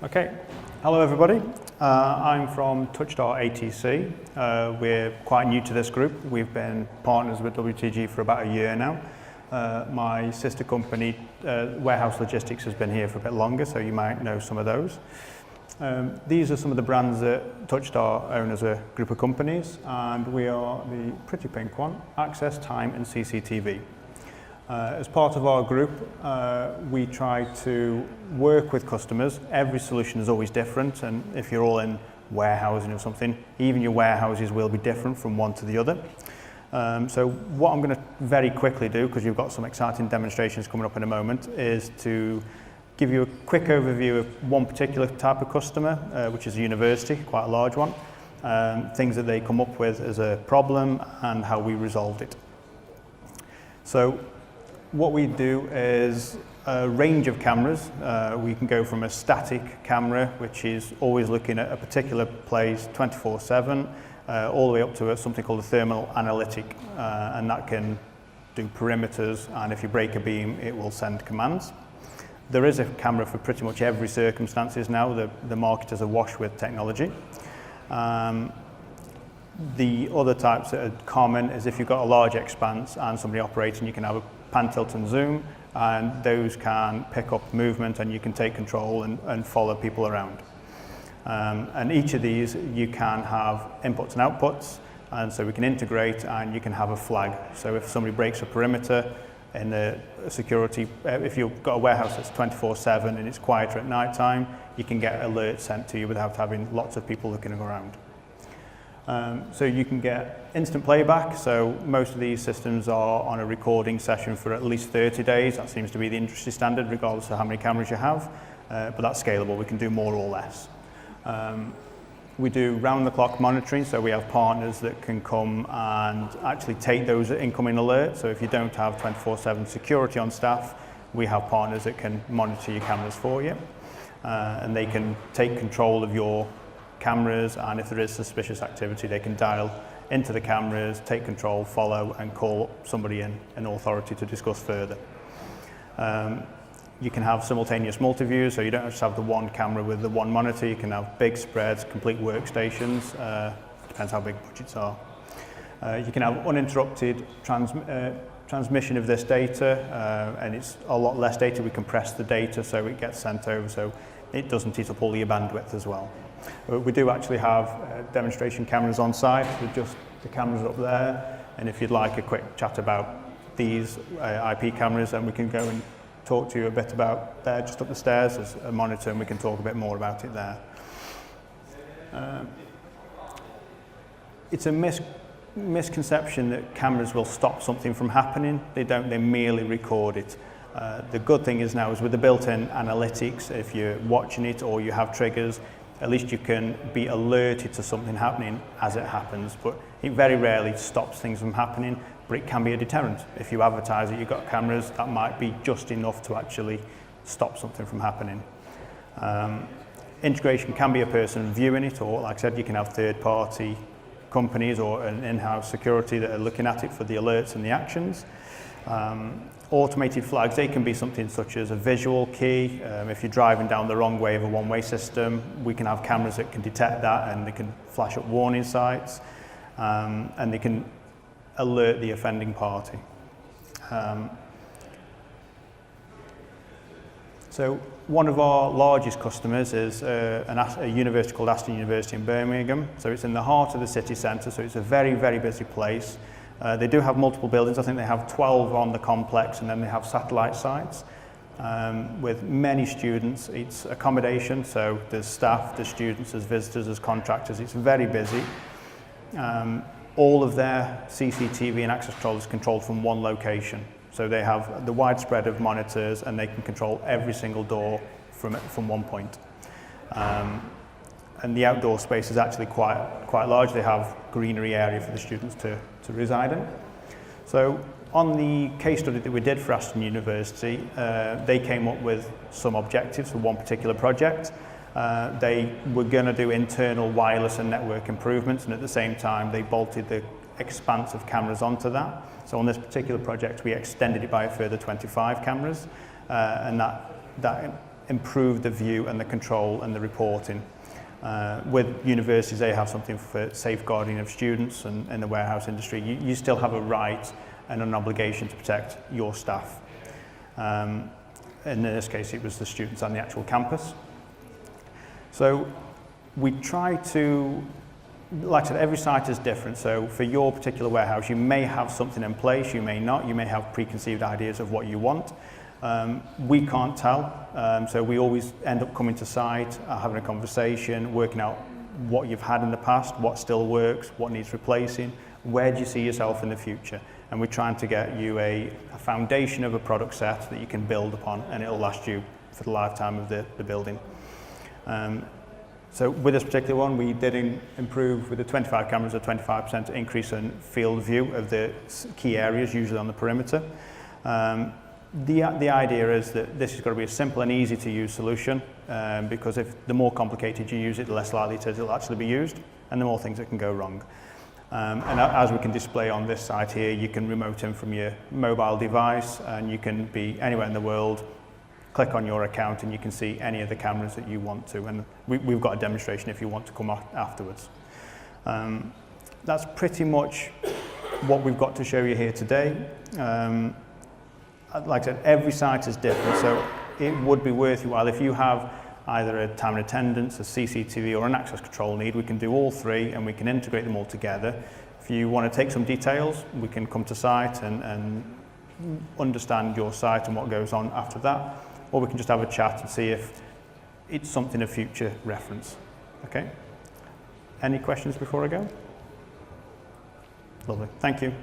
Okay, hello everybody. I'm from Touchdart ATC. We're quite new to this group. We've been partners with WTG for about a year now. My sister company, Warehouse Logistics, has been here for a bit longer, so you might know some of those. These are some of the brands that Touchdart own as a group of companies, and we are the pretty pink one, Access, Time and CCTV. As part of our group, we try to work with customers. Every solution is always different, and if you're all in warehousing or something, even your warehouses will be different from one to the other. So what I'm going to very quickly do, because you've got some exciting demonstrations coming up in a moment, is to give you a quick overview of one particular type of customer, which is a university, quite a large one, things that they come up with as a problem and how we resolved it. So what we do is a range of cameras. We can go from a static camera, which is always looking at a particular place 24/7, all the way up to something called a thermal analytic, and that can do perimeters, and if you break a beam, it will send commands. There is a camera for pretty much every circumstances now. The market is awash with technology. The other types that are common is if you've got a large expanse and somebody operating, you can have a pan, tilt and zoom, and those can pick up movement and you can take control and follow people around. And each of these you can have inputs and outputs, and so we can integrate, and you can have a flag. So if somebody breaks a perimeter in the security, if you've got a warehouse that's 24/7 and it's quieter at night time, you can get alerts sent to you without having lots of people looking around. So you can get instant playback, so most of these systems are on a recording session for at least 30 days. That seems to be the industry standard, regardless of how many cameras you have, but that's scalable. We can do more or less. We do round-the-clock monitoring, so we have partners that can come and actually take those incoming alerts. So if you don't have 24/7 security on staff, we have partners that can monitor your cameras for you, and they can take control of your cameras, and if there is suspicious activity, they can dial into the cameras, take control, follow, and call somebody in authority to discuss further. You can have simultaneous multi-views, so you don't just have the one camera with the one monitor. You can have big spreads, complete workstations, depends how big budgets are. You can have uninterrupted transmission of this data, and it's a lot less data. We compress the data so it gets sent over, so it doesn't eat up all your bandwidth as well. We do actually have demonstration cameras on site, so just the cameras up there, and if you'd like a quick chat about these IP cameras, then we can go and talk to you a bit about there, just up the stairs. There's a monitor and we can talk a bit more about it there. It's a misconception that cameras will stop something from happening. They don't, they merely record it. The good thing is now is with the built-in analytics, if you're watching it or you have triggers, at least you can be alerted to something happening as it happens, but it very rarely stops things from happening, but it can be a deterrent. If you advertise that you've got cameras, that might be just enough to actually stop something from happening. Integration can be a person viewing it, or like I said, you can have third-party companies or an in-house security that are looking at it for the alerts and the actions. Automated flags, they can be something such as a visual key. If you're driving down the wrong way of a one-way system, we can have cameras that can detect that, and they can flash up warning sites, and they can alert the offending party. So one of our largest customers is a university called Aston University in Birmingham. So it's in the heart of the city centre, so it's a very, very busy place. They do have multiple buildings. I think they have 12 on the complex, and then they have satellite sites with many students. It's accommodation, so there's staff, there's students, there's visitors, there's contractors. It's very busy. All of their CCTV and access control is controlled from one location. So they have the widespread of monitors, and they can control every single door from one point. And the outdoor space is actually quite large. They have greenery area for the students to reside in. So on the case study that we did for Aston University, they came up with some objectives for one particular project. They were going to do internal wireless and network improvements, and at the same time they bolted the expanse of cameras onto that. So on this particular project we extended it by a further 25 cameras, and that improve the view and the control and the reporting. With universities, they have something for safeguarding of students, and in the warehouse industry, you still have a right and an obligation to protect your staff. In this case, it was the students on the actual campus. So we try to, like I said, every site is different. So for your particular warehouse, you may have something in place, you may not, you may have preconceived ideas of what you want. We can't tell, so we always end up coming to site, having a conversation, working out what you've had in the past, what still works, what needs replacing, where do you see yourself in the future. And we're trying to get you a foundation of a product set that you can build upon, and it'll last you for the lifetime of the building. So with this particular one, we did improve with the 25 cameras, a 25% increase in field view of the key areas, usually on the perimeter. The idea is that this is going to be a simple and easy to use solution, because if the more complicated you use it, the less likely it is it'll actually be used, and the more things that can go wrong. And as we can display on this site here, you can remote in from your mobile device, and you can be anywhere in the world, click on your account, and you can see any of the cameras that you want to. And we've got a demonstration if you want to come afterwards. That's pretty much what we've got to show you here today. Like I said, every site is different, so it would be worth your while if you have either a time and attendance, a CCTV, or an access control need. We can do all three, and we can integrate them all together. If you want to take some details, we can come to site and understand your site and what goes on after that, or we can just have a chat and see if it's something of future reference. Okay? Any questions before I go? Lovely. Thank you.